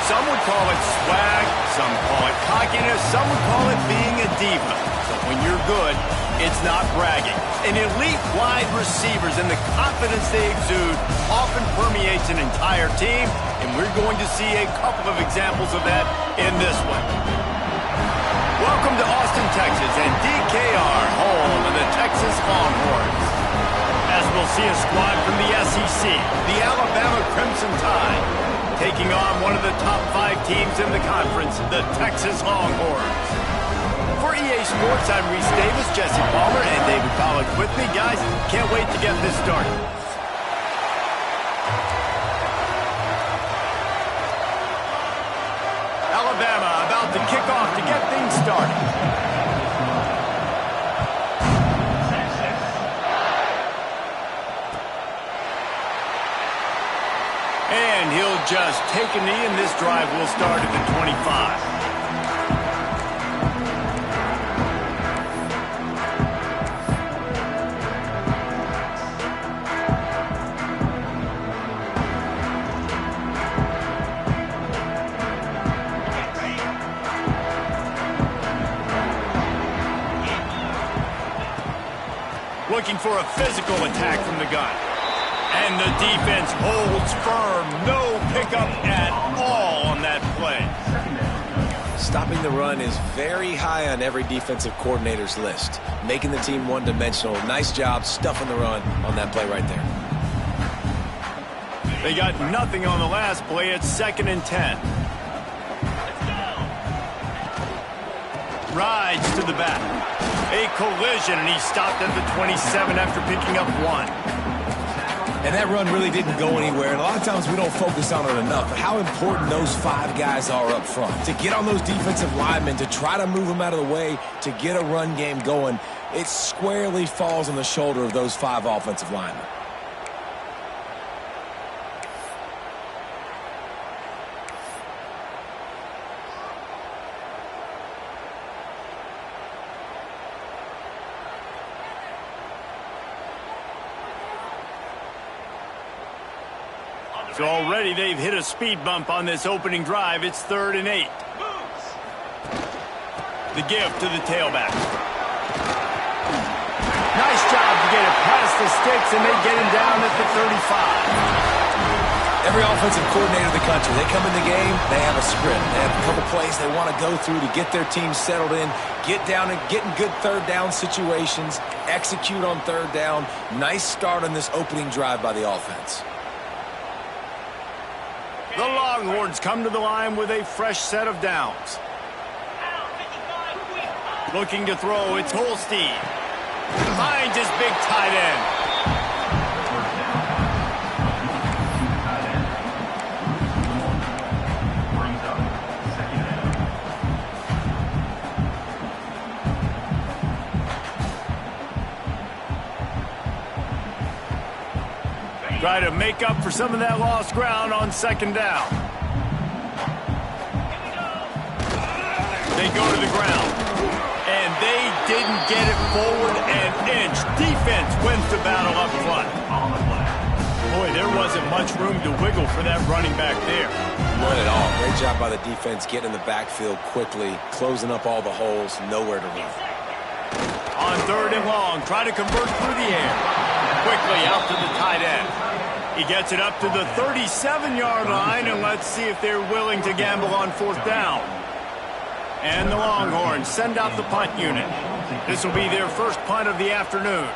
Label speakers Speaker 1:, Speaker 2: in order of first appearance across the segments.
Speaker 1: Some would call it swag. Some call it cockiness, some would call it being a diva. But when you're good, it's not bragging. An elite wide receivers and the confidence they exude often permeates an entire team, and we're going to see a couple of examples of that in this one. Welcome to Austin, Texas, and DKR, home of the Texas Longhorns. As we'll see a squad from the SEC, the Alabama Crimson Tide, taking on one of the top 5 teams in the conference, the Texas Longhorns. For EA Sports, I'm Reese Davis, Jesse Palmer, and David Pollack with me. Guys, can't wait to get this started. Alabama about to kick off to get things started. And he'll just take a knee, and this drive will start at the 25. Looking for a physical attack from the gun. And the defense holds firm. No pickup at all on that play.
Speaker 2: Stopping the run is very high on every defensive coordinator's list. Making the team one-dimensional. Nice job stuffing the run on that play right there.
Speaker 1: They got nothing on the last play. It's 2nd and 10. Rides to the back. A collision, and he stopped at the 27 after picking up 1.
Speaker 2: And that run really didn't go anywhere. And a lot of times we don't focus on it enough. But how important those 5 guys are up front. To get on those defensive linemen, to try to move them out of the way, to get a run game going, it squarely falls on the shoulder of those 5 offensive linemen.
Speaker 1: So already they've hit a speed bump on this opening drive. It's 3rd and 8. The give to the tailback. Nice job to get it past the sticks, and they get him down at the 35.
Speaker 2: Every offensive coordinator in the country, they come in the game, they have a script. They have a couple plays they want to go through to get their team settled in, get down and get in good third down situations, execute on third down. Nice start on this opening drive by the offense.
Speaker 1: The Longhorns come to the line with a fresh set of downs. Looking to throw, it's Holstein. Finds his big tight end. Try to make up for some of that lost ground on 2nd down. They go to the ground. And they didn't get it forward an inch. Defense wins the battle up front. Boy, there wasn't much room to wiggle for that running back there.
Speaker 2: None at all. Great job by the defense getting in the backfield quickly, closing up all the holes, nowhere to run.
Speaker 1: On 3rd and long, try to convert through the air. Quickly out to the tight end. He gets it up to the 37-yard line, and let's see if they're willing to gamble on 4th down. And the Longhorns send out the punt unit. This will be their first punt of the afternoon.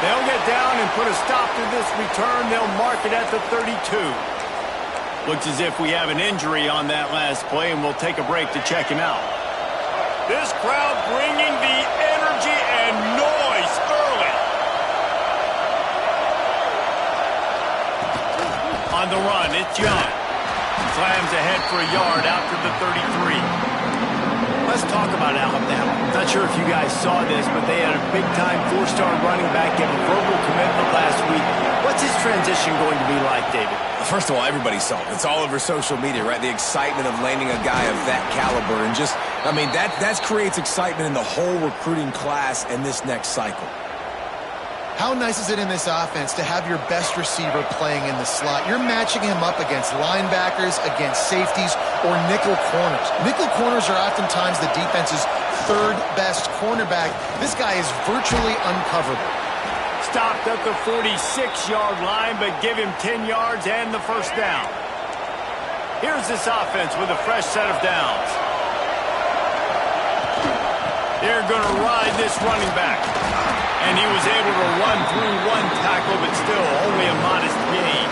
Speaker 1: They'll get down and put a stop to this return. They'll mark it at the 32. Looks as if we have an injury on that last play, and we'll take a break to check him out. This crowd bringing the energy and noise early. On the run, it's Young. Slams ahead for a yard out to the 33. Let's talk about Alabama. Not sure if you guys saw this, but they had a big-time 4-star running back get a verbal commitment last week. What's his transition going to be like, David?
Speaker 2: First of all, everybody saw it. It's all over social media, right? The excitement of landing a guy of that caliber. And just, I mean, that creates excitement in the whole recruiting class in this next cycle.
Speaker 3: How nice is it in this offense to have your best receiver playing in the slot? You're matching him up against linebackers, against safeties, or nickel corners. Nickel corners are oftentimes the defense's third best cornerback. This guy is virtually uncoverable.
Speaker 1: Stopped at the 46-yard line, but give him 10 yards and the first down. Here's this offense with a fresh set of downs. They're going to ride this running back. And he was able to run through one tackle, but still only a modest gain.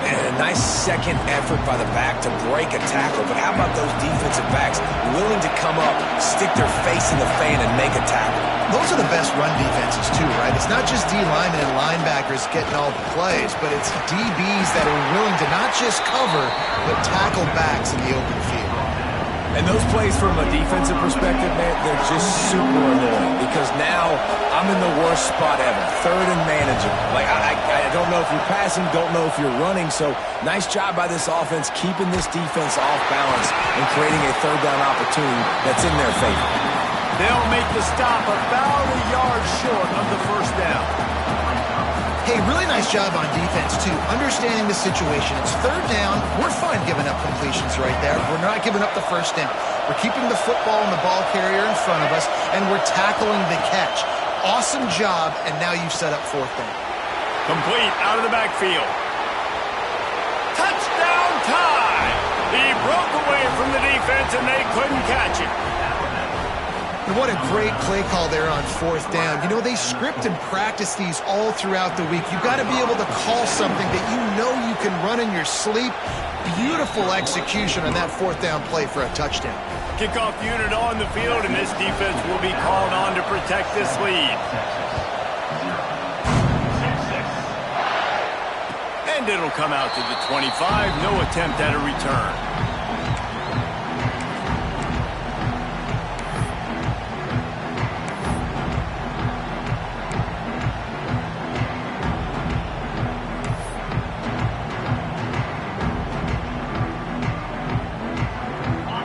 Speaker 2: And a nice second effort by the back to break a tackle. But how about those defensive backs willing to come up, stick their face in the fan, and make a tackle?
Speaker 3: Those are the best run defenses, too, right? It's not just D linemen and linebackers getting all the plays, but it's DBs that are willing to not just cover, but tackle backs in the open field.
Speaker 2: And those plays from a defensive perspective, man, they're just super annoying because now I'm in the worst spot ever. Third and manageable. Like, I don't know if you're passing, don't know if you're running. So nice job by this offense keeping this defense off balance and creating a third down opportunity that's in their favor.
Speaker 1: They'll make the stop about a yard short of the first down.
Speaker 3: Hey, really nice job on defense, too. Understanding the situation. It's third down. We're fine giving up completions right there. We're not giving up the first down. We're keeping the football and the ball carrier in front of us, and we're tackling the catch. Awesome job, and now you've set up fourth down.
Speaker 1: Complete out of the backfield. Touchdown tie! He broke away from the defense, and they couldn't catch him.
Speaker 3: And what a great play call there on fourth down. You know, they script and practice these all throughout the week. You've got to be able to call something that you know you can run in your sleep. Beautiful execution on that fourth down play for a touchdown.
Speaker 1: Kickoff unit on the field, and this defense will be called on to protect this lead. And it'll come out to the 25. No attempt at a return.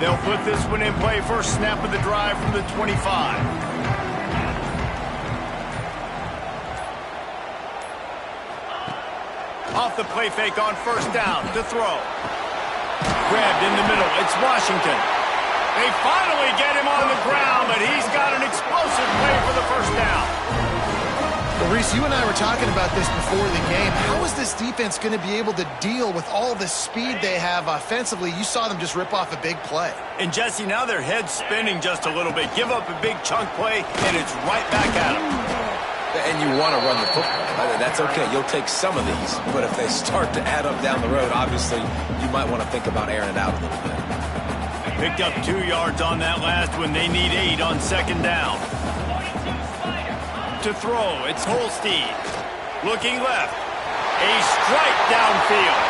Speaker 1: They'll put this one in play. First snap of the drive from the 25. Off the play fake on first down to throw. Grabbed in the middle. It's Washington. They finally get him on the ground, but he's got an explosive play for the first down.
Speaker 3: Well, Reese, you and I were talking about this before the game. How is this defense going to be able to deal with all the speed they have offensively? You saw them just rip off a big play.
Speaker 1: And, Jesse, now their head's spinning just a little bit. Give up a big chunk play, and it's right back at them.
Speaker 2: And you want to run the football. That's okay. You'll take some of these. But if they start to add up down the road, obviously, you might want to think about airing it out a little bit.
Speaker 1: Picked up 2 yards on that last one. They need 8 on second down. To throw, it's Holstein. Looking left. A strike downfield.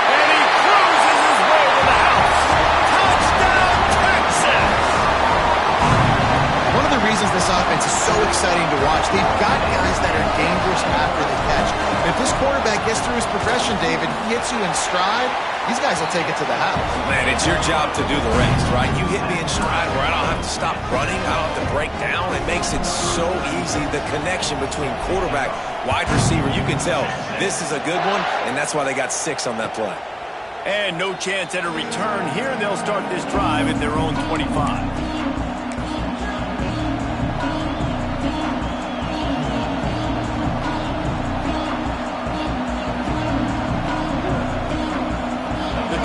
Speaker 1: And he cruises his way to the house. Touchdown, Texas!
Speaker 3: One of the reasons this offense is so exciting to watch, they've got guys that are dangerous after the catch. If this quarterback gets through his progression, David, he hits you in stride, these guys will take it to the house.
Speaker 2: Man, it's your job to do the rest, right? You hit me in stride where I don't have to stop running. I don't have to break down. It makes it so easy. The connection between quarterback, wide receiver, you can tell this is a good one, and that's why they got 6 on that play.
Speaker 1: And no chance at a return here. They'll start this drive at their own 25.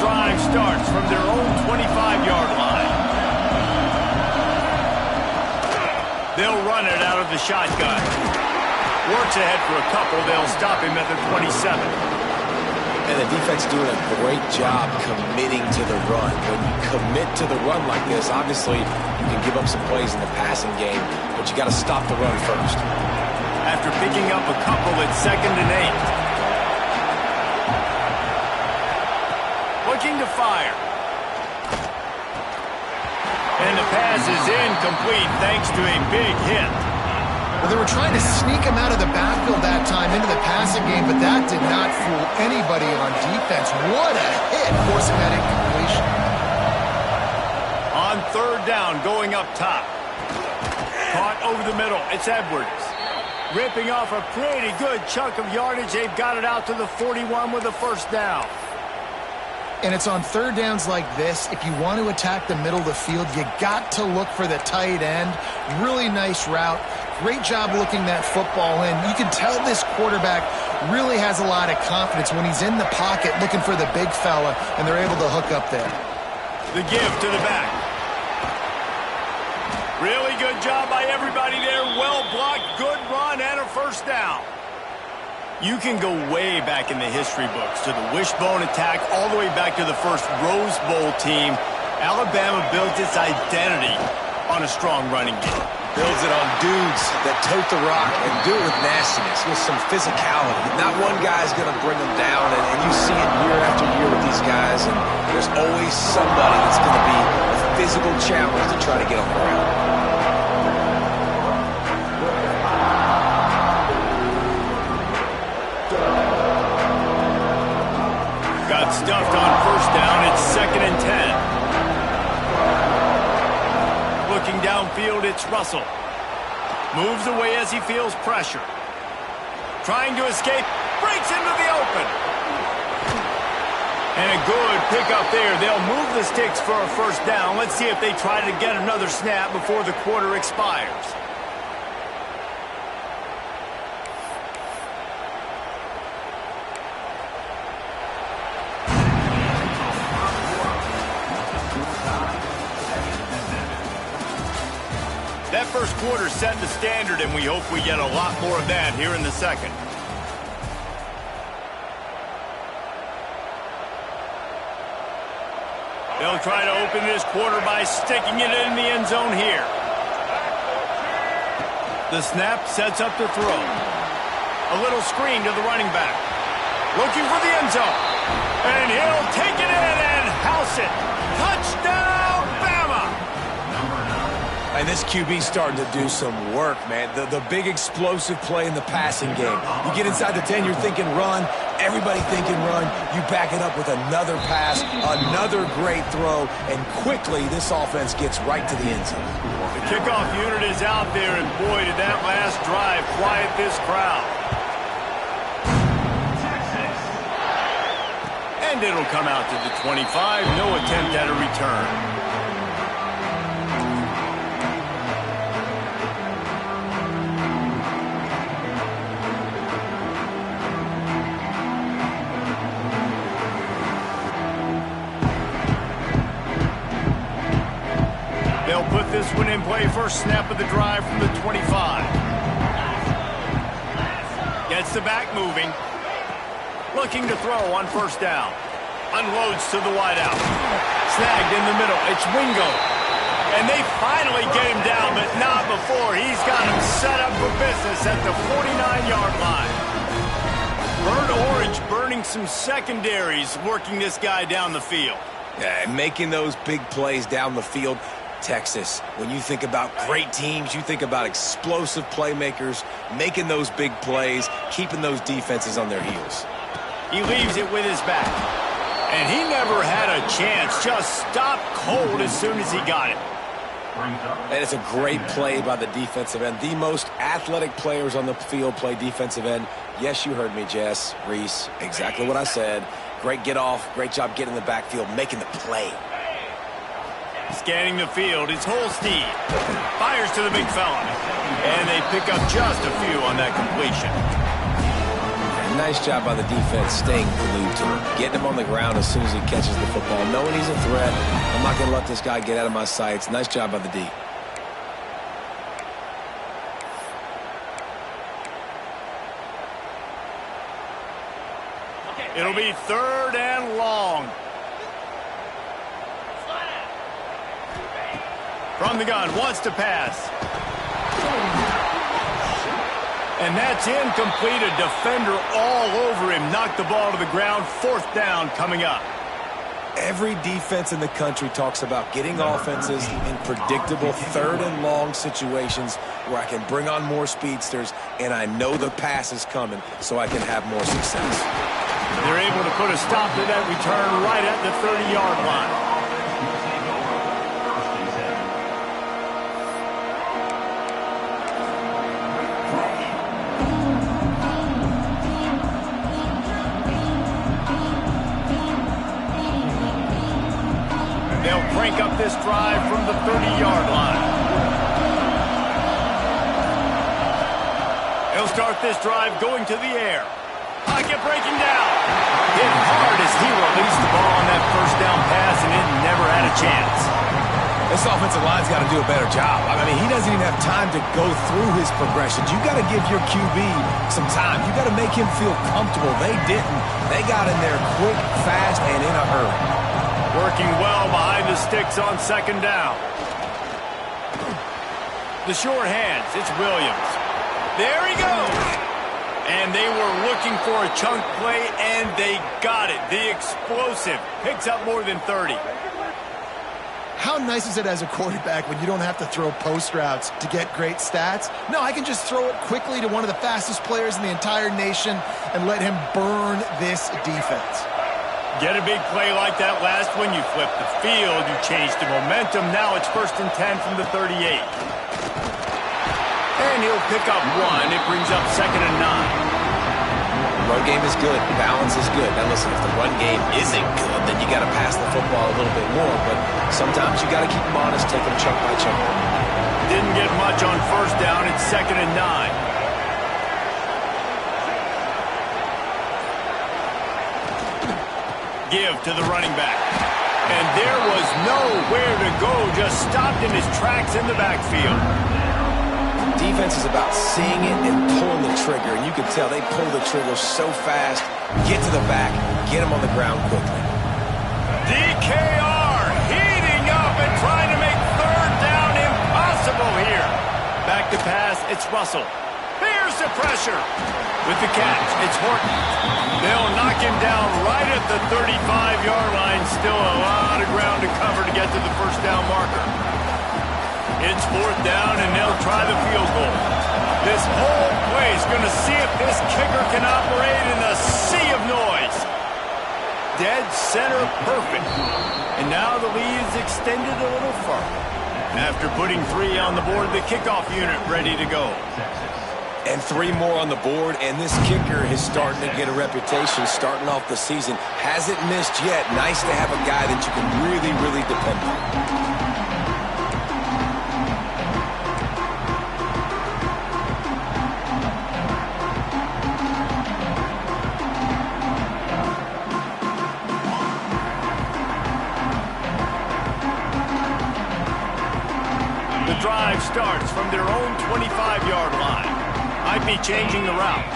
Speaker 1: Drive starts from their own 25-yard line. They'll run it out of the shotgun. Works ahead for a couple. They'll stop him at the 27.
Speaker 2: And the defense doing a great job committing to the run. When you commit to the run like this, obviously you can give up some plays in the passing game, but you got to stop the run first.
Speaker 1: After picking up a couple, it's 2nd and 8. Looking to fire. And the pass is incomplete thanks to a big hit.
Speaker 3: Well, they were trying to sneak him out of the backfield that time into the passing game, but that did not fool anybody on defense. What a hit, forcing that incompletion.
Speaker 1: On third down, going up top. Caught over the middle. It's Edwards. Ripping off a pretty good chunk of yardage. They've got it out to the 41 with a first down.
Speaker 3: And it's on third downs like this. If you want to attack the middle of the field, you got to look for the tight end. Really nice route. Great job looking that football in. You can tell this quarterback really has a lot of confidence when he's in the pocket looking for the big fella, and they're able to hook up there.
Speaker 1: The give to the back. Really good job by everybody there. Well blocked, good run, and a first down. You can go way back in the history books to the wishbone attack all the way back to the first Rose Bowl team. Alabama built its identity on a strong running game.
Speaker 2: Builds it on dudes that tote the rock and do it with nastiness, with some physicality. Not one guy's going to bring them down, and you see it year after year with these guys, and there's always somebody that's going to be a physical challenge to try to get on the ground.
Speaker 1: Got stuffed on first down. It's 2nd and 10. Looking downfield, it's Russell. Moves away as he feels pressure. Trying to escape. Breaks into the open. And a good pickup there. They'll move the sticks for a first down. Let's see if they try to get another snap before the quarter expires. That first quarter set the standard, and we hope we get a lot more of that here in the second. They'll try to open this quarter by sticking it in the end zone here. The snap sets up the throw. A little screen to the running back. Looking for the end zone. And he'll take it in and house it. Touchdown, Bama!
Speaker 2: And this QB's starting to do some work, man. The big explosive play in the passing game. You get inside the 10, you're thinking run. Everybody thinking run. You back it up with another pass, another great throw, and quickly this offense gets right to the end zone.
Speaker 1: The kickoff unit is out there, and boy, did that last drive quiet this crowd. And it'll come out to the 25. No attempt at a return. They'll put this one in play. First snap of the drive from the 25. Gets the back moving. Looking to throw on first down. Unloads to the wideout. Snagged in the middle. It's Wingo. And they finally get him down, but not before. He's got him set up for business at the 49-yard line. Burnt Orange burning some secondaries, working this guy down the field.
Speaker 2: Yeah, and making those big plays down the field. Texas, when you think about great teams, you think about explosive playmakers, making those big plays, keeping those defenses on their heels.
Speaker 1: He leaves it with his back. And he never had a chance. Just stopped cold as soon as he got it.
Speaker 2: And it's a great play by the defensive end. The most athletic players on the field play defensive end. Yes, you heard me, Jess, Reese. Exactly what I said. Great get off. Great job getting in the backfield, making the play.
Speaker 1: Scanning the field, it's Holstein. Fires to the big fella. And they pick up just a few on that completion.
Speaker 2: Nice job by the defense staying glued to him. Getting him on the ground as soon as he catches the football. Knowing he's a threat. I'm not going to let this guy get out of my sights. Nice job by the D.
Speaker 1: It'll be 3rd and long. From the gun, wants to pass. And that's incomplete. A defender all over him. Knocked the ball to the ground. 4th down coming up.
Speaker 2: Every defense in the country talks about getting offenses in predictable 3rd and long situations where I can bring on more speedsters and I know the pass is coming so I can have more success.
Speaker 1: They're able to put a stop to that return right at the 30-yard line. this drive from the 30-yard line. He'll start this drive going to the air. Pocket breaking down. Hit hard as he released the ball on that first down pass, and it never had a chance.
Speaker 2: This offensive line's got to do a better job. I mean, he doesn't even have time to go through his progressions. You got to give your QB some time. You got to make him feel comfortable. They didn't. They got in there quick, fast, and in a hurry.
Speaker 1: Working well behind the sticks on second down. The short hands, it's Williams. There he goes. And they were looking for a chunk play, and they got it. The explosive picks up more than 30.
Speaker 3: How nice is it as a quarterback when you don't have to throw post routes to get great stats? No, I can just throw it quickly to one of the fastest players in the entire nation and let him burn this defense.
Speaker 1: Get a big play like that last one, you flip the field, you change the momentum. Now it's 1st and 10 from the 38. And he'll pick up one. It brings up 2nd and 9.
Speaker 2: Run game is good. Balance is good. Now, listen, if the run game isn't good, then you got to pass the football a little bit more. But sometimes you got to keep them honest, take them chunk by chunk.
Speaker 1: Didn't get much on 1st down. It's 2nd and 9. Give to the running back. And there was nowhere to go. Just stopped in his tracks in the backfield.
Speaker 2: Defense is about seeing it and pulling the trigger, and you can tell they pull the trigger so fast, get to the back, get him on the ground quickly.
Speaker 1: DKR heating up and trying to make 3rd down impossible here. Back to pass, it's Russell. Here's the pressure. With the catch, it's Horton. They'll knock him down right at the 35-yard line. Still a lot of ground to cover to get to the 1st down marker. It's 4th down, and they'll try the field goal. This whole play is going to see if this kicker can operate in a sea of noise. Dead center perfect. And now the lead is extended a little further. After putting 3 on the board, the kickoff unit ready to go.
Speaker 2: And 3 more on the board, and this kicker is starting to get a reputation starting off the season. Hasn't missed yet. Nice to have a guy that you can really, really depend on.
Speaker 1: The drive starts from their own 25-yard line. Might be changing the route.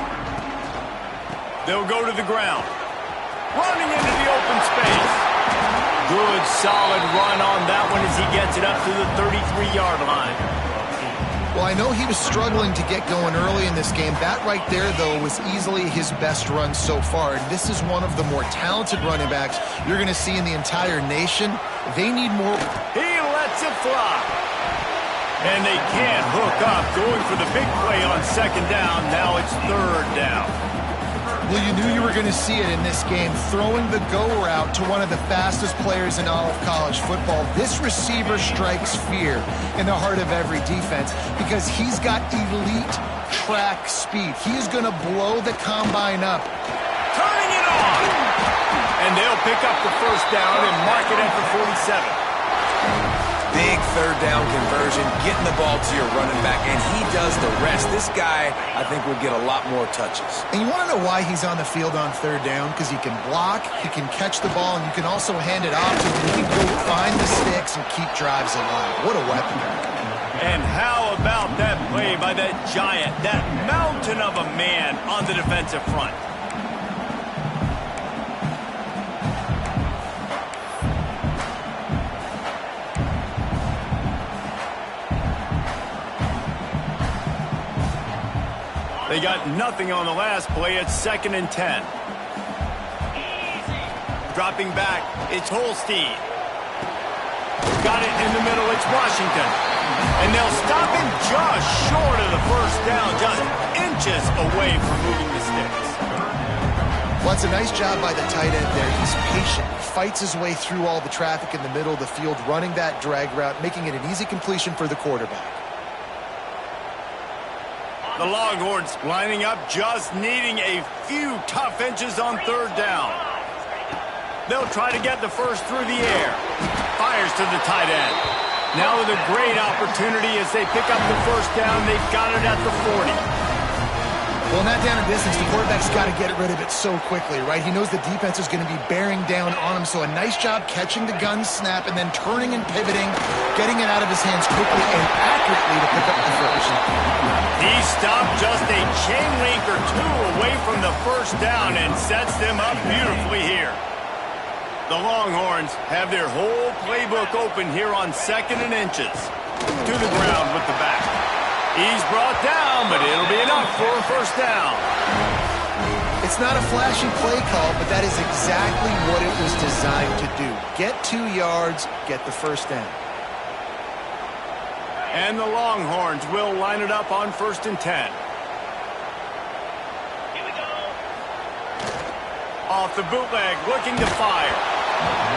Speaker 1: They'll go to the ground. Running into the open space. Good, solid run on that one as he gets it up to the 33-yard line.
Speaker 3: Well, I know he was struggling to get going early in this game. That right there, though, was easily his best run so far. And this is one of the more talented running backs you're going to see in the entire nation. They need more.
Speaker 1: He lets it fly. And they can't hook up, going for the big play on 2nd down. Now it's 3rd down.
Speaker 3: Well, you knew you were going to see it in this game, throwing the go route to one of the fastest players in all of college football. This receiver strikes fear in the heart of every defense because he's got elite track speed. He is going to blow the combine up.
Speaker 1: Turning it on! And they'll pick up the 1st down and mark it at the 47.
Speaker 2: Big 3rd down conversion, getting the ball to your running back, and he does the rest. This guy, I think, would get a lot more touches.
Speaker 3: And you want to know why he's on the field on 3rd down? Because he can block, he can catch the ball, and you can also hand it off to him. He can go find the sticks and keep drives alive. What a weapon.
Speaker 1: And how about that play by that giant, that mountain of a man on the defensive front? They got nothing on the last play. It's 2nd and 10. Dropping back, it's Holstein. Got it in the middle, it's Washington. And they'll stop him just short of the 1st down, just inches away from moving the sticks.
Speaker 3: Well, it's a nice job by the tight end there. He's patient, fights his way through all the traffic in the middle of the field, running that drag route, making it an easy completion for the quarterback.
Speaker 1: The Longhorns lining up, just needing a few tough inches on 3rd down. They'll try to get the first through the air. fires to the tight end. Now with a great opportunity as they pick up the first down. They've got it at the 40.
Speaker 3: Well, in that down and distance, the quarterback's got to get rid of it so quickly, right? He knows the defense is going to be bearing down on him, so a nice job catching the gun snap and then turning and pivoting, getting it out of his hands quickly and accurately to pick up the first.
Speaker 1: He stopped just a chain link or two away from the first down and sets them up beautifully here. The Longhorns have their whole playbook open here on 2nd and inches. To the ground with the back. He's brought down, but it'll be enough for a first down.
Speaker 3: It's not a flashy play call, but that is exactly what it was designed to do. Get 2 yards, get the first down.
Speaker 1: And the Longhorns will line it up on 1st and 10. Here we go. Off the bootleg, looking to fire.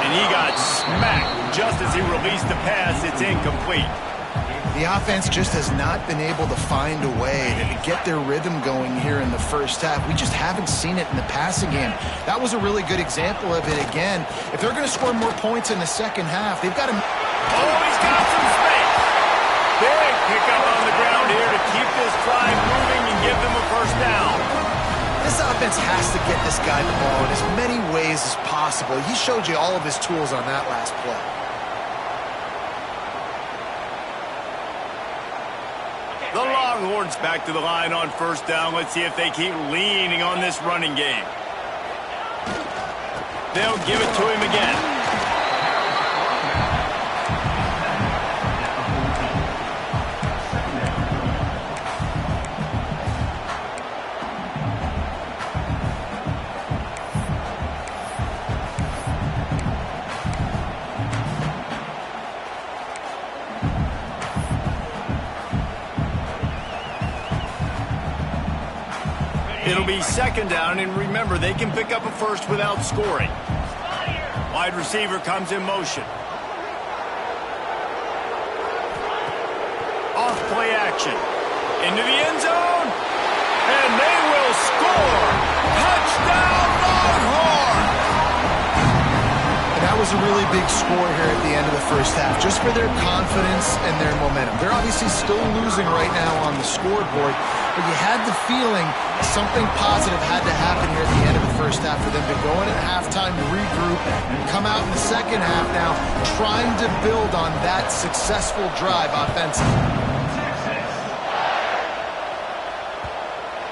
Speaker 1: And he got smacked just as he released the pass. It's incomplete.
Speaker 3: The offense just has not been able to find a way to get their rhythm going here in the first half. We just haven't seen it in the passing game. That was a really good example of it again. If they're going to score more points in the second half, they've got to...
Speaker 1: Oh, he's got some space. Big pickup on the ground here to keep this drive moving and give them a first down.
Speaker 3: This offense has to get this guy the ball in as many ways as possible. He showed you all of his tools on that last play.
Speaker 1: The Longhorns back to the line on first down. Let's see if they keep leaning on this running game. They'll give it to him again. It'll be 2nd down, and remember, they can pick up a first without scoring. Wide receiver comes in motion. Off play action. Into the end zone. And they will score. Touchdown, Longhorn!
Speaker 3: And that was a really big score here at the end of the first half, just for their confidence and their momentum. They're obviously still losing right now on the scoreboard, but you had the feeling something positive had to happen here at the end of the first half for them to go in at halftime, regroup, and come out in the second half now trying to build on that successful drive offensively.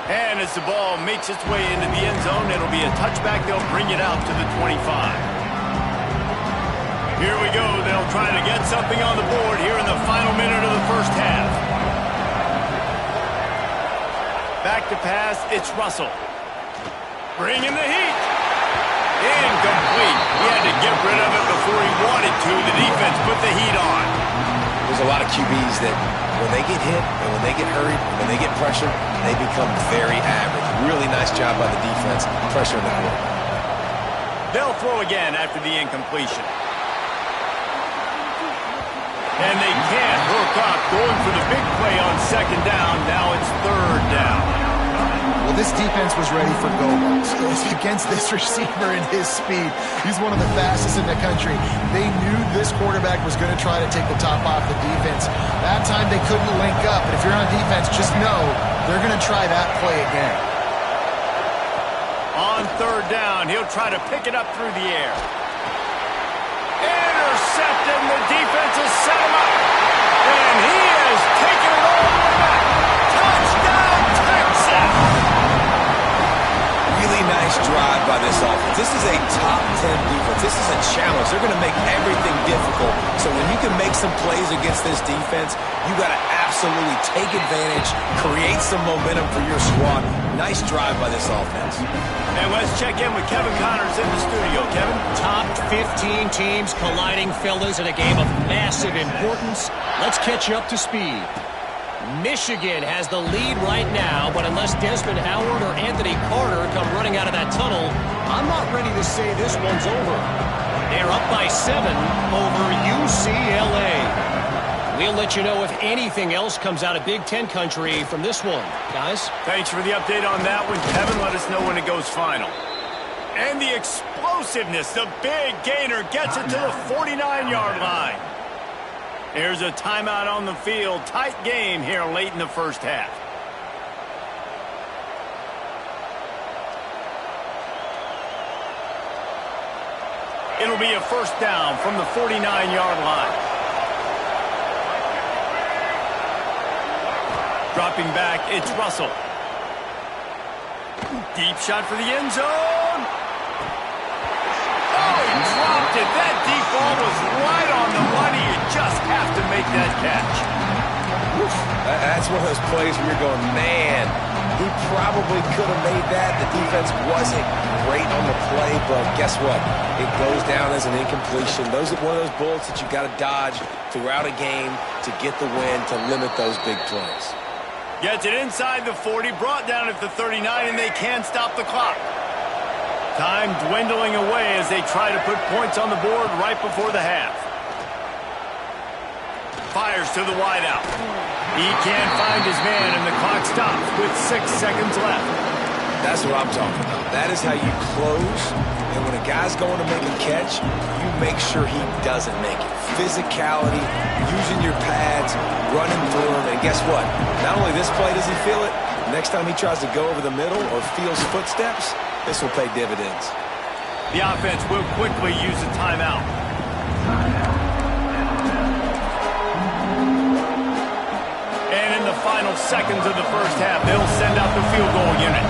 Speaker 1: And as the ball makes its way into the end zone, it'll be a touchback. They'll bring it out to the 25. Here we go. They'll try to get something on the board here in the final minute of the first half. Back to pass, it's Russell. Bringing the heat. Incomplete. He had to get rid of it before he wanted to. The defense put the heat on.
Speaker 2: There's a lot of QBs that when they get hit and when they get hurried, when they get pressured, they become very average. Really nice job by the defense, pressuring the quarterback.
Speaker 1: They'll throw again after the incompletion. And they can't hook up, going for the big play on 2nd down. Now it's 3rd down.
Speaker 3: Well, this defense was ready for go-balls. Against this receiver and his speed, he's one of the fastest in the country. They knew this quarterback was going to try to take the top off the defense. That time they couldn't link up, but if you're on defense, just know they're going to try that play again.
Speaker 1: On 3rd down, he'll try to pick it up through the air. Intercepted, and the defense has set him up. And he has taken it all the way back. Touchdown, Texas!
Speaker 2: Really nice drive by this offense. This is a top 10 defense. This is a challenge. They're going to make everything difficult. So when you can make some plays against this defense, you got to absolutely take advantage, create some momentum for your squad. Nice drive by this offense.
Speaker 1: And let's check in with Kevin Connors in the studio. Kevin?
Speaker 4: Top 15 teams colliding, fellas, in a game of massive importance. Let's catch you up to speed. Michigan has the lead right now, but unless Desmond Howard or Anthony Carter come running out of that tunnel, I'm not ready to say this one's over. They're up by 7 over UCLA. We'll let you know if anything else comes out of Big Ten country from this one. Guys?
Speaker 1: Thanks for the update on that one, Kevin. Let us know when it goes final. And the explosion explosiveness. The big gainer gets it to the 49-yard line. Here's a timeout on the field. Tight game here late in the first half. It'll be a first down from the 49-yard line. Dropping back, it's Russell. Deep shot for the end zone. Oh, he dropped it. That deep ball was right on the money. You just have to make that catch.
Speaker 2: That's one of those plays where you're going, man, he probably could have made that. The defense wasn't great on the play, but guess what? It goes down as an incompletion. Those are one of those bullets that you got to dodge throughout a game to get the win, to limit those big plays.
Speaker 1: Gets it inside the 40, brought down at the 39, and they can't stop the clock. Time dwindling away as they try to put points on the board right before the half. Fires to the wideout. He can't find his man, and the clock stops with 6 seconds left.
Speaker 2: That's what I'm talking about. That is how you close. And when a guy's going to make a catch, you make sure he doesn't make it. Physicality, using your pads, running through him. And guess what? Not only this play does he feel it, next time he tries to go over the middle or feels footsteps, this will pay dividends.
Speaker 1: The offense will quickly use a timeout. And in the final seconds of the first half, they'll send out the field goal unit.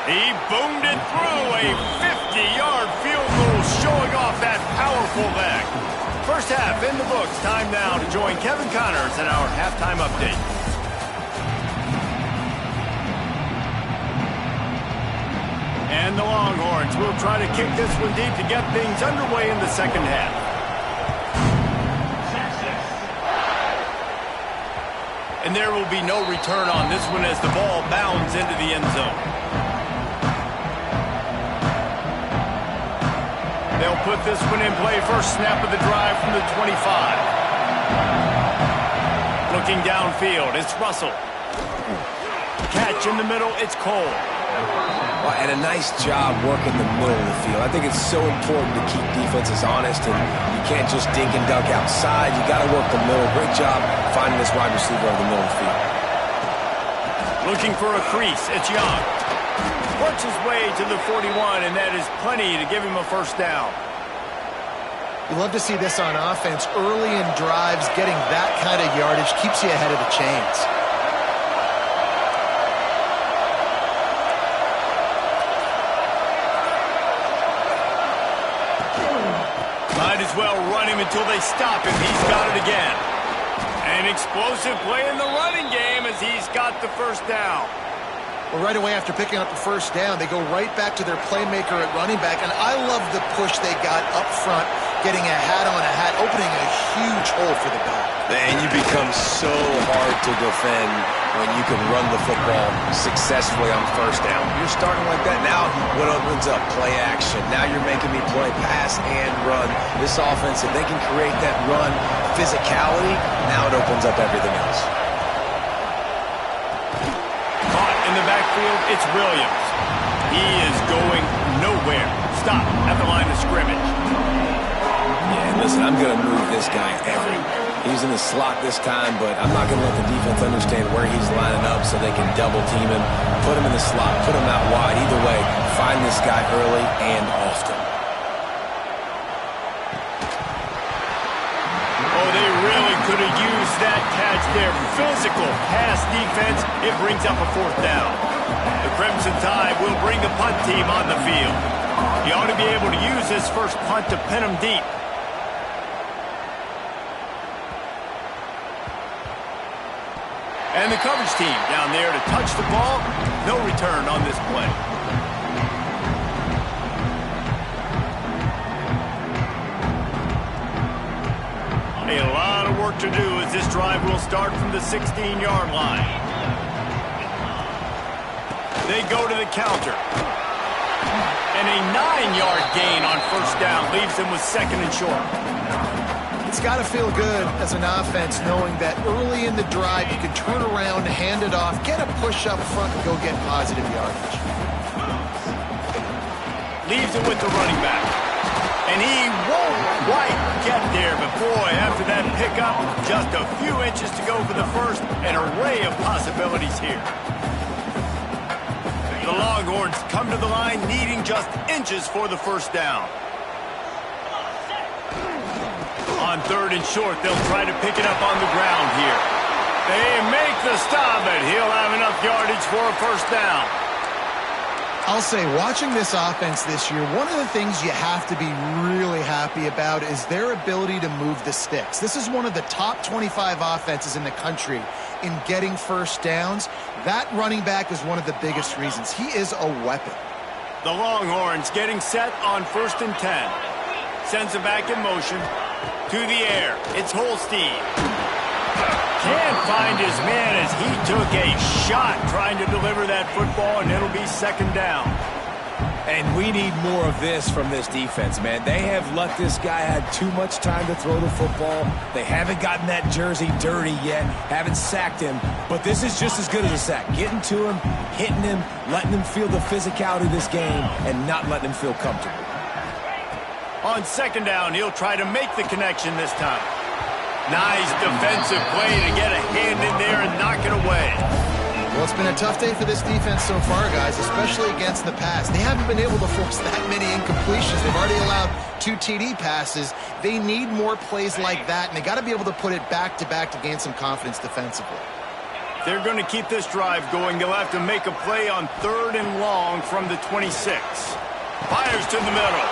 Speaker 1: He boomed it through, a 50-yard field goal showing off that powerful leg. First half in the books. Time now to join Kevin Connors in our halftime update. And the Longhorns will try to kick this one deep to get things underway in the second half. And there will be no return on this one as the ball bounds into the end zone. They'll put this one in play. First snap of the drive from the 25. Looking downfield, it's Russell. Catch in the middle, it's Cole.
Speaker 2: Well, and a nice job working the middle of the field. I think it's so important to keep defenses honest, and you can't just dink and dunk outside. You got to work the middle. Great job finding this wide receiver over the middle of the field.
Speaker 1: Looking for a crease, it's Young. Works his way to the 41, and that is plenty to give him a first down.
Speaker 3: You love to see this on offense. Early in drives, getting that kind of yardage keeps you ahead of the chains.
Speaker 1: Might as well run him until they stop him. He's got it again. An explosive play in the running game as he's got the first down.
Speaker 3: Well, right away after picking up the first down, they go right back to their playmaker at running back. And I love the push they got up front, getting a hat on a hat, opening a huge hole for the back.
Speaker 2: And you become so hard to defend when you can run the football successfully on first down. You're starting like that. Now what opens up? Play action. Now you're making me play pass and run. This offense, if they can create that run physicality, now it opens up everything else.
Speaker 1: In the backfield, it's Williams. He is going nowhere. Stop at the line of scrimmage.
Speaker 2: Yeah, and listen, I'm going to move this guy everywhere. He's in the slot this time, but I'm not going to let the defense understand where he's lining up so they can double team him. Put him in the slot, put him out wide. Either way, find this guy early and often.
Speaker 1: Oh, they really could have used that catch there. Physical pass defense. It brings up a fourth down. The Crimson Tide will bring the punt team on the field. He ought to be able to use his first punt to pin him deep. And the coverage team down there to touch the ball. No return on this play. A lot of work to do as this drive will start from the 16-yard line. They go to the counter. And a 9-yard gain on first down leaves them with second and short.
Speaker 3: It's got to feel good as an offense knowing that early in the drive you can turn around, hand it off, get a push up front, and go get positive yardage.
Speaker 1: Leaves it with the running back. And he won't quite get there, but boy, after that pickup, just a few inches to go for the first. An array of possibilities here. The Longhorns come to the line needing just inches for the first down. On third and short, they'll try to pick it up on the ground here. They make the stop, and he'll have enough yardage for a first down.
Speaker 3: I'll say, watching this offense this year, one of the things you have to be really happy about is their ability to move the sticks. This is one of the top 25 offenses in the country in getting first downs. That running back is one of the biggest reasons. He is a weapon.
Speaker 1: The Longhorns getting set on 1st and 10. Sends it back in motion. To the air. It's Holstein. Can't find his man as he took a shot trying to deliver that football, and it'll be second down.
Speaker 2: And we need more of this from this defense, man. They have let this guy have too much time to throw the football. They haven't gotten that jersey dirty yet, haven't sacked him. But this is just as good as a sack. Getting to him, hitting him, letting him feel the physicality of this game, and not letting him feel comfortable.
Speaker 1: On second down, he'll try to make the connection this time. Nice defensive play to get a hand in there and knock it away.
Speaker 3: Well, it's been a tough day for this defense so far, guys, especially against the pass. They haven't been able to force that many incompletions. They've already allowed 2 TD passes. They need more plays like that, and they got to be able to put it back-to-back to gain some confidence defensively.
Speaker 1: They're going to keep this drive going. They'll have to make a play on 3rd and long from the 26. Fires to the middle.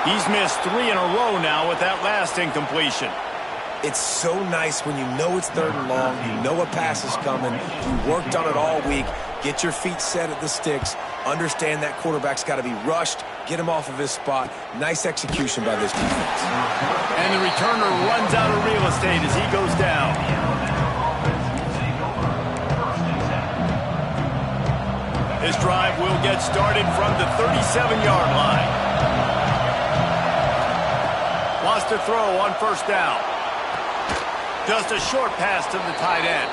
Speaker 1: He's missed 3 in a row now with that last incompletion.
Speaker 2: It's so nice when you know it's 3rd and long, you know a pass is coming, you worked on it all week, get your feet set at the sticks, understand that quarterback's got to be rushed, get him off of his spot. Nice execution by this defense.
Speaker 1: And the returner runs out of real estate as he goes down. This drive will get started from the 37-yard line. Wants to throw on 1st down. Just a short pass to the tight end.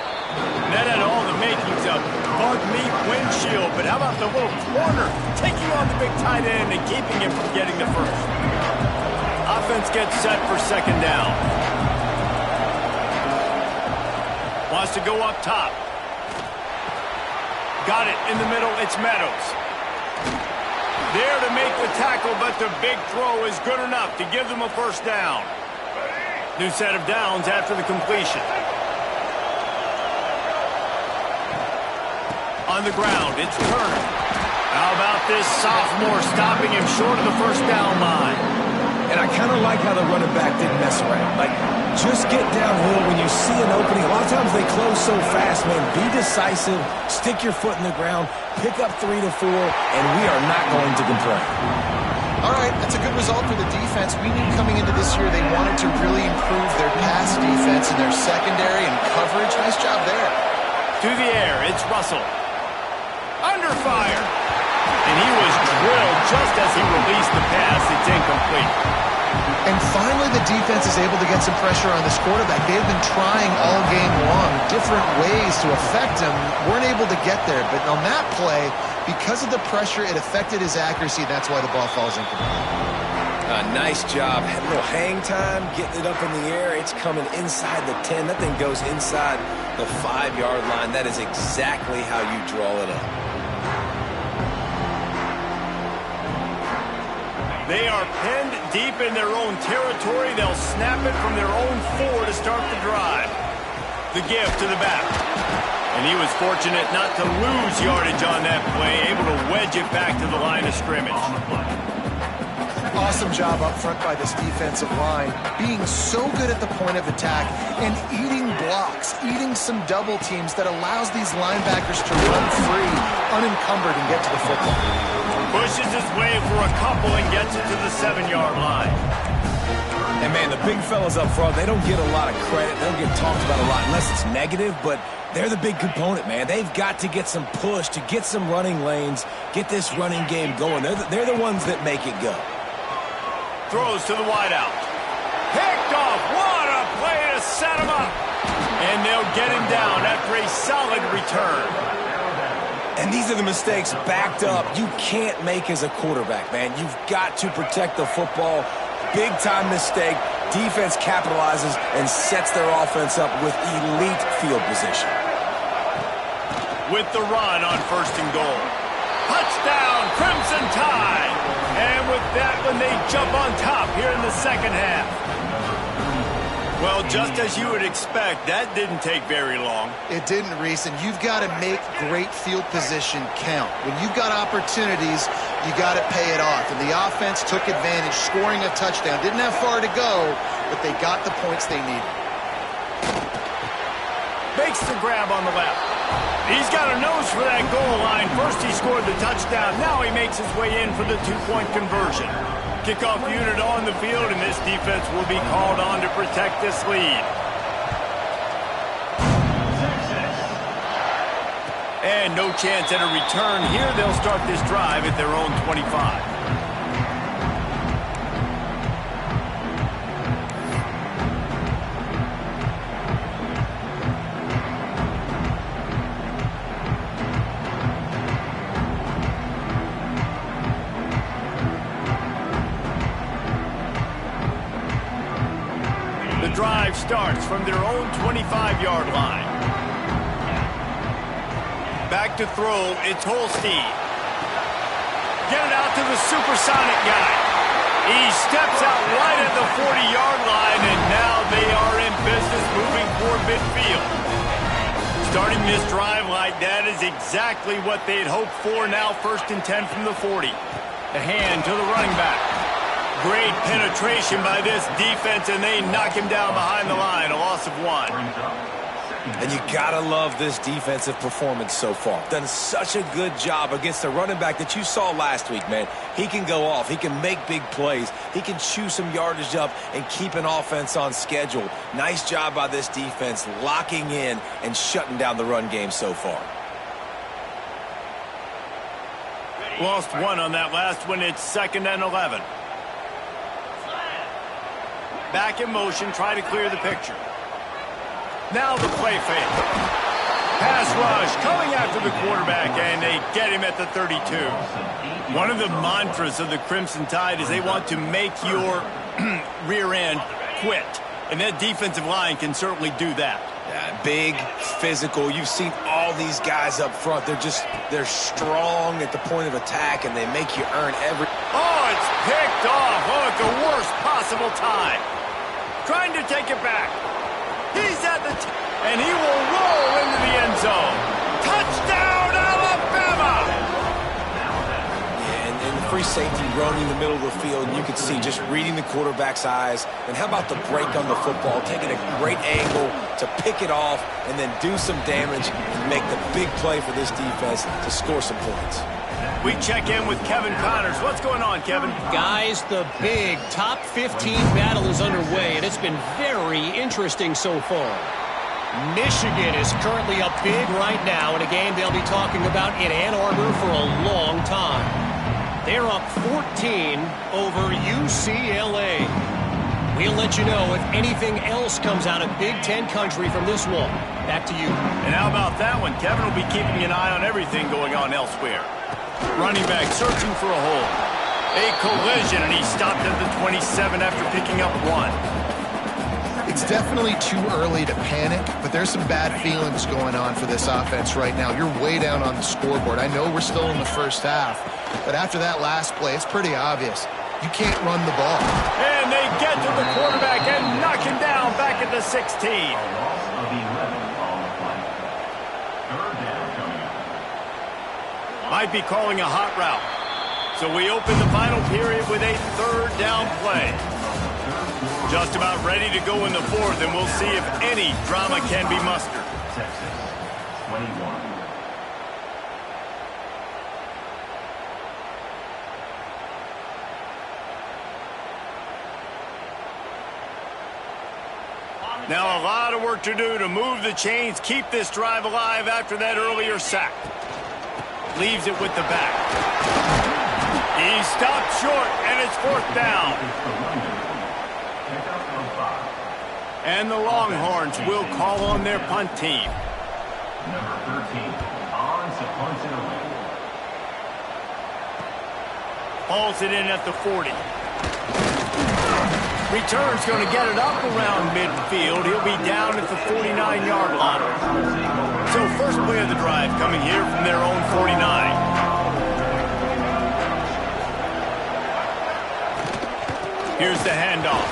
Speaker 1: That had all the makings of bug meat windshield, but how about the little corner taking on the big tight end and keeping him from getting the first? Offense gets set for second down. Wants to go up top. Got it in the middle. It's Meadows. There to make the tackle, but the big throw is good enough to give them a first down. New set of downs after the completion. On the ground, it's Turner. How about this sophomore stopping him short of the first down line?
Speaker 2: And I kind of like how the running back didn't mess around. Like, just get downhill when you see an opening. A lot of times they close so fast, man. Be decisive, stick your foot in the ground, pick up 3 to 4, and we are not going to complain.
Speaker 3: All right, that's a good result for the defense. We knew coming into this year they wanted to really improve their pass defense and their secondary and coverage. Nice job there.
Speaker 1: To the air, it's Russell. Under fire. And he was drilled just as he released the pass. It's incomplete.
Speaker 3: And finally, the defense is able to get some pressure on this quarterback. They've been trying all game long different ways to affect him. Weren't able to get there. But on that play, because of the pressure, it affected his accuracy. That's why the ball falls incomplete.
Speaker 2: Nice job. Had a little hang time, getting it up in the air. It's coming inside the 10. That thing goes inside the 5-yard line. That is exactly how you draw it up.
Speaker 1: They are penned deep in their own territory. They'll snap it from their own 4 to start the drive. The give to the back. And he was fortunate not to lose yardage on that play, able to wedge it back to the line of scrimmage.
Speaker 3: Awesome job up front by this defensive line, being so good at the point of attack and eating blocks, eating some double teams that allows these linebackers to run free, unencumbered, and get to the football.
Speaker 1: Pushes his way for a couple and gets it to the 7-yard line.
Speaker 2: And, man, the big fellas up front, they don't get a lot of credit. They don't get talked about a lot unless it's negative, but they're the big component, man. They've got to get some push, to get some running lanes, get this running game going. They're the ones that make it go.
Speaker 1: Throws to the wideout. Picked off wide. get him down after a solid return.
Speaker 2: And these are the mistakes backed up you can't make as a quarterback, man. You've got to protect the football. Big-time mistake. Defense capitalizes and sets their offense up with elite field position.
Speaker 1: With the run on 1st and goal. Touchdown, Crimson Tide! And with that one, they jump on top here in the second half. Well, just as you would expect, that didn't take very long.
Speaker 3: It didn't, Reese, and you've got to make great field position count. When you've got opportunities, you got to pay it off. And the offense took advantage, scoring a touchdown. Didn't have far to go, but they got the points they needed.
Speaker 1: Makes the grab on the left. He's got a nose for that goal line. First he scored the touchdown. Now he makes his way in for the 2-point conversion. Kickoff unit on the field, and this defense will be called on to protect this lead. And no chance at a return here. They'll start this drive at their own 25. The drive starts from their own 25-yard line. Back to throw, it's Holstein. Get it out to the supersonic guy. He steps out right at the 40-yard line, and now they are in business moving toward midfield. Starting this drive like that is exactly what they'd hoped for. Now 1st and 10 from the 40. The hand to the running back. Great penetration by this defense, and they knock him down behind the line. A loss of 1.
Speaker 2: And you gotta love this defensive performance so far. Done such a good job against the running back that you saw last week, man. He can go off. He can make big plays. He can chew some yardage up and keep an offense on schedule. Nice job by this defense locking in and shutting down the run game so far.
Speaker 1: Lost 1 on that last one. It's 2nd and 11. Back in motion, try to clear the picture. Now the play fake. Pass rush coming after the quarterback, and they get him at the 32. One of the mantras of the Crimson Tide is they want to make your rear end quit. And that defensive line can certainly do that.
Speaker 2: Yeah, big, physical. You've seen all these guys up front. They're strong at the point of attack, and they make you earn every...
Speaker 1: Oh, it's picked off. Oh, at the worst possible time. Trying to take it back. He's at the and he will roll into the end zone. Touchdown, Alabama!
Speaker 2: Yeah, and the free safety roaming the middle of the field, and you can see just reading the quarterback's eyes. And how about the break on the football, taking a great angle to pick it off and then do some damage and make the big play for this defense to score some points.
Speaker 1: We check in with Kevin Connors. What's going on, Kevin?
Speaker 4: Guys, the big top 15 battle is underway, and it's been very interesting so far. Michigan is currently up big right now in a game they'll be talking about in Ann Arbor for a long time. They're up 14 over UCLA. We'll let you know if anything else comes out of Big Ten country from this one. Back to you.
Speaker 1: And how about that one? Kevin will be keeping an eye on everything going on elsewhere. Running back searching for a hole. A collision, and he stopped at the 27 after picking up 1.
Speaker 3: It's definitely too early to panic, but there's some bad feelings going on for this offense right now. You're way down on the scoreboard. I know we're still in the first half, but after that last play, it's pretty obvious. You can't run the ball.
Speaker 1: And they get to the quarterback and knock him down back at the 16. Might be calling a hot route. So we open the final period with a 3rd down play. Just about ready to go in the 4th, and we'll see if any drama can be mustered. Now a lot of work to do to move the chains, keep this drive alive after that earlier sack. Leaves it with the back. He stopped short, and it's 4th down. And the Longhorns will call on their punt team.
Speaker 5: Number 13, odds to punt it away.
Speaker 1: Hauls it in at the 40. Return's going to get it up around midfield. He'll be down at the 49-yard line. So first play of the drive coming here from their own 49. Here's the handoff.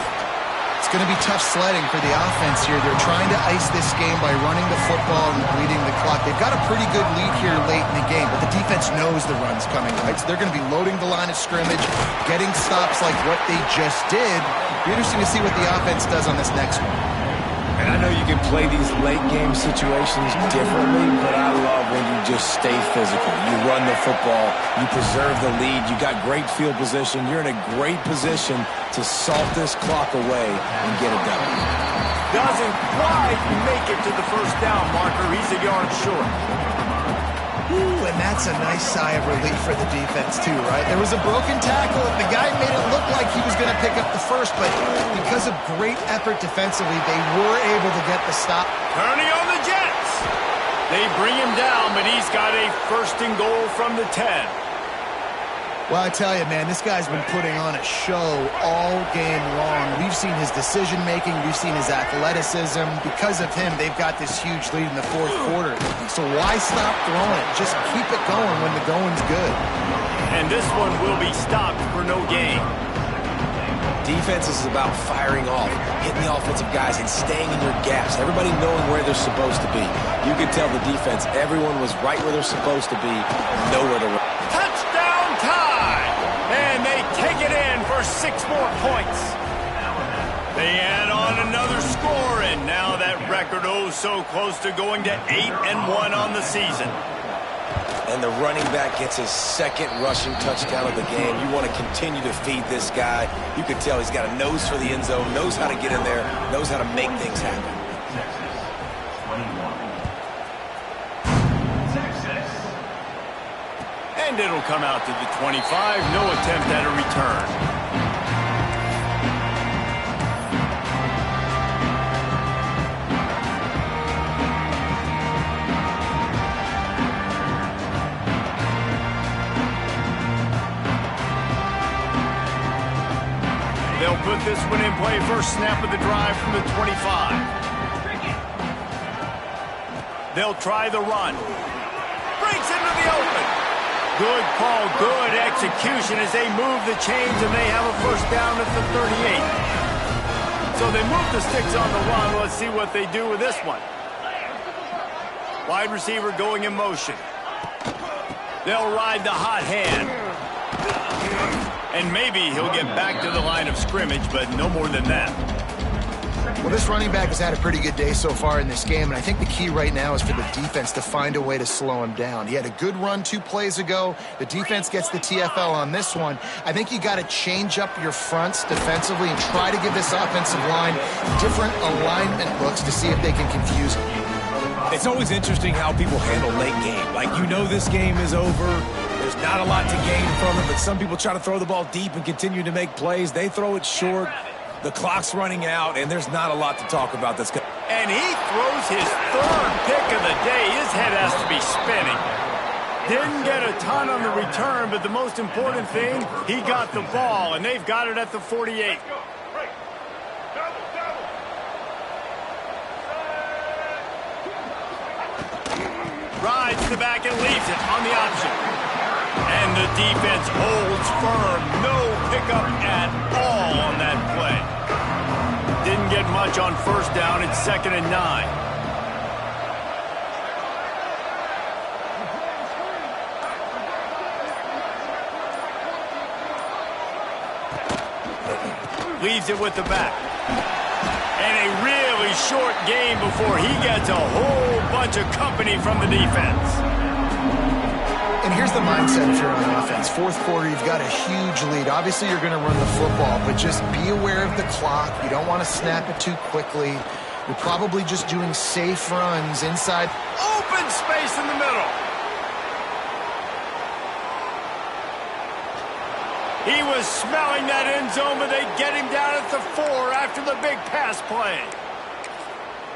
Speaker 3: It's going to be tough sledding for the offense here. They're trying to ice this game by running the football and bleeding the clock. They've got a pretty good lead here late in the game, but the defense knows the run's coming, right? So they're going to be loading the line of scrimmage, getting stops like what they just did. It'll be interesting to see what the offense does on this next one.
Speaker 2: And I know you can play these late game situations differently, but I love when you just stay physical. You run the football, you preserve the lead, you got great field position, you're in a great position to salt this clock away and get it done.
Speaker 1: Doesn't quite make it to the first down marker. He's a yard short.
Speaker 3: Ooh, and that's a nice sigh of relief for the defense too, right? There was a broken tackle. The guy made it look like he was going to pick up the first, but because of great effort defensively, they were able to get the stop.
Speaker 1: Turning on the Jets. They bring him down, but he's got a first and goal from the 10.
Speaker 3: Well, I tell you, man, this guy's been putting on a show all game long. We've seen his decision-making. We've seen his athleticism. Because of him, they've got this huge lead in the fourth quarter. So why stop throwing it? Just keep it going when the going's good.
Speaker 1: And this one will be stopped for no gain.
Speaker 2: Defense is about firing off, hitting the offensive guys, and staying in your gaps. Everybody knowing where they're supposed to be. You can tell the defense, everyone was right where they're supposed to be, nowhere to run.
Speaker 1: Touchdown tie! And they take it in for 6 more points. They add on another score, and now that record so close to going to 8-1 on the season.
Speaker 2: And the running back gets his second rushing touchdown of the game. You want to continue to feed this guy. You can tell he's got a nose for the end zone, knows how to get in there, knows how to make things happen.
Speaker 1: And it'll come out to the 25. No attempt at a return. They'll put this one in play. First snap of the drive from the 25. They'll try the run. Breaks into the open. Good call, good execution as they move the chains, and they have a first down at the 38. So they move the sticks on the run. Let's see what they do with this one. Wide receiver going in motion. They'll ride the hot hand. And maybe he'll get back to the line of scrimmage, but no more than that.
Speaker 3: Well, this running back has had a pretty good day so far in this game, and I think the key right now is for the defense to find a way to slow him down. He had a good run 2 plays ago. The defense gets the TFL on this one. I think you got to change up your fronts defensively and try to give this offensive line different alignment looks to see if they can confuse him.
Speaker 2: It's always interesting how people handle late game. Like, you know this game is over. There's not a lot to gain from it, but some people try to throw the ball deep and continue to make plays. They throw it short. The clock's running out, and there's not a lot to talk about.
Speaker 1: And he throws his 3rd pick of the day. His head has to be spinning. Didn't get a ton on the return, but the most important thing, he got the ball, and they've got it at the 48. Rides the back and leaves it on the option. And the defense holds firm. No pickup at all on that play. Didn't get much on first down. It's 2nd and 9. Leaves it with the back. And a really short game before he gets a whole bunch of company from the defense.
Speaker 3: And here's the mindset if you're on offense. 4th quarter, you've got a huge lead. Obviously, you're going to run the football, but just be aware of the clock. You don't want to snap it too quickly. You're probably just doing safe runs inside.
Speaker 1: Open space in the middle. He was smelling that end zone, but they get him down at the 4 after the big pass play.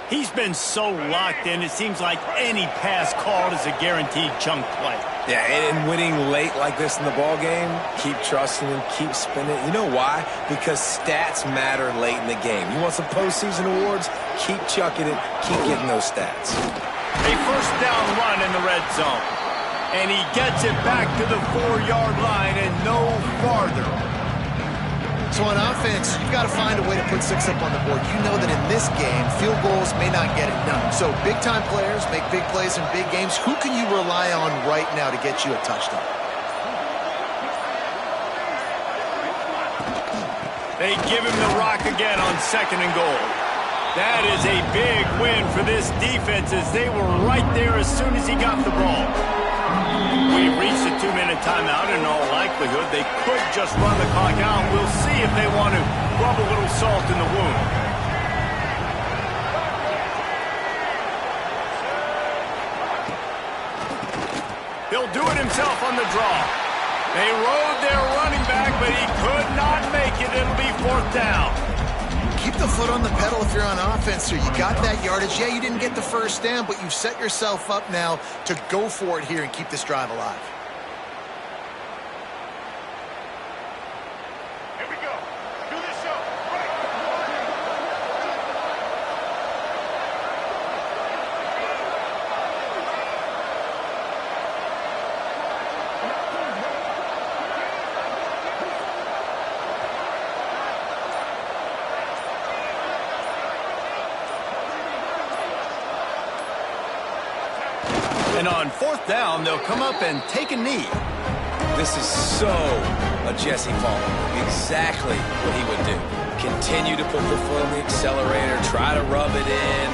Speaker 1: He's been so locked in, it seems like any pass called is a guaranteed chunk play.
Speaker 2: Yeah, and winning late like this in the ball game, keep trusting him, keep spinning. You know why? Because stats matter late in the game. You want some postseason awards? Keep chucking it, keep getting those stats.
Speaker 1: A first down run in the red zone. And he gets it back to the 4-yard line and no farther.
Speaker 3: So on offense, you've got to find a way to put 6 up on the board. You know that in this game, field goals may not get it done. So big-time players make big plays in big games. Who can you rely on right now to get you a touchdown?
Speaker 1: They give him the rock again on 2nd and goal. That is a big win for this defense as they were right there as soon as he got the ball. We've reached a 2-minute timeout. In all likelihood, they could just run the clock out. We'll see if they want to rub a little salt in the wound. He'll do it himself on the draw. They rode their running back, but he could not make it. It'll be 4th down.
Speaker 3: Keep the foot on the pedal if you're on offense here. You got that yardage. Yeah, you didn't get the first down, but you've set yourself up now to go for it here and keep this drive alive.
Speaker 5: Here we go. Do this show. Right.
Speaker 1: And on 4th down, they'll come up and take a knee.
Speaker 2: This is so a Jesse Palmer. Exactly what he would do. Continue to put the foot on the accelerator, try to rub it in.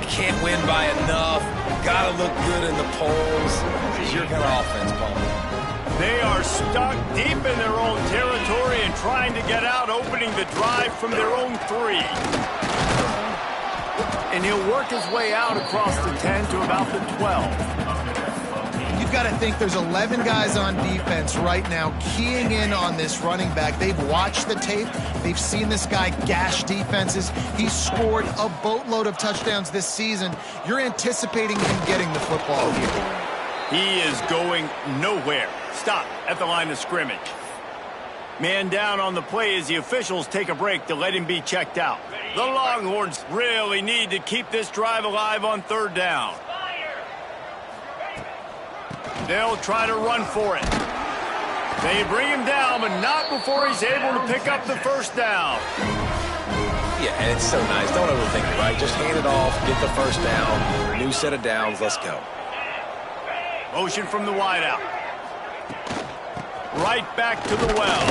Speaker 2: Can't win by enough. Gotta look good in the polls. This is your kind of offense, Palmer.
Speaker 1: They are stuck deep in their own territory and trying to get out, opening the drive from their own 3. And he'll work his way out across the 10 to about the 12.
Speaker 3: You've got to think there's 11 guys on defense right now keying in on this running back. They've watched the tape. They've seen this guy gash defenses. He's scored a boatload of touchdowns this season. You're anticipating him getting the football here.
Speaker 1: He is going nowhere. Stop at the line of scrimmage. Man down on the play as the officials take a break to let him be checked out. The Longhorns really need to keep this drive alive on 3rd down. They'll try to run for it. They bring him down, but not before he's able to pick up the 1st down.
Speaker 2: Yeah, and it's so nice. Don't overthink it, right? Just hand it off, get the 1st down. New set of downs. Let's go.
Speaker 1: Motion from the wideout. Right back to the well.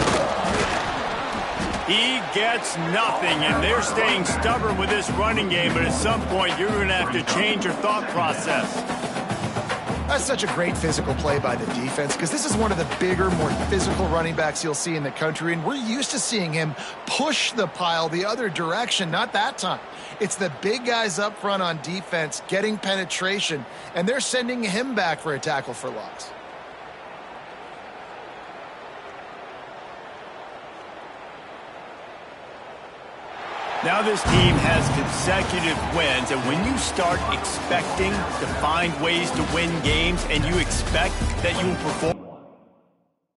Speaker 1: He gets nothing, and they're staying stubborn with this running game, but at some point you're going to have to change your thought process.
Speaker 3: That's such a great physical play by the defense because this is one of the bigger, more physical running backs you'll see in the country, and we're used to seeing him push the pile the other direction. Not that time. It's the big guys up front on defense getting penetration, and they're sending him back for a tackle for loss.
Speaker 1: Now this team has consecutive wins, and when you start expecting to find ways to win games and you expect that you will perform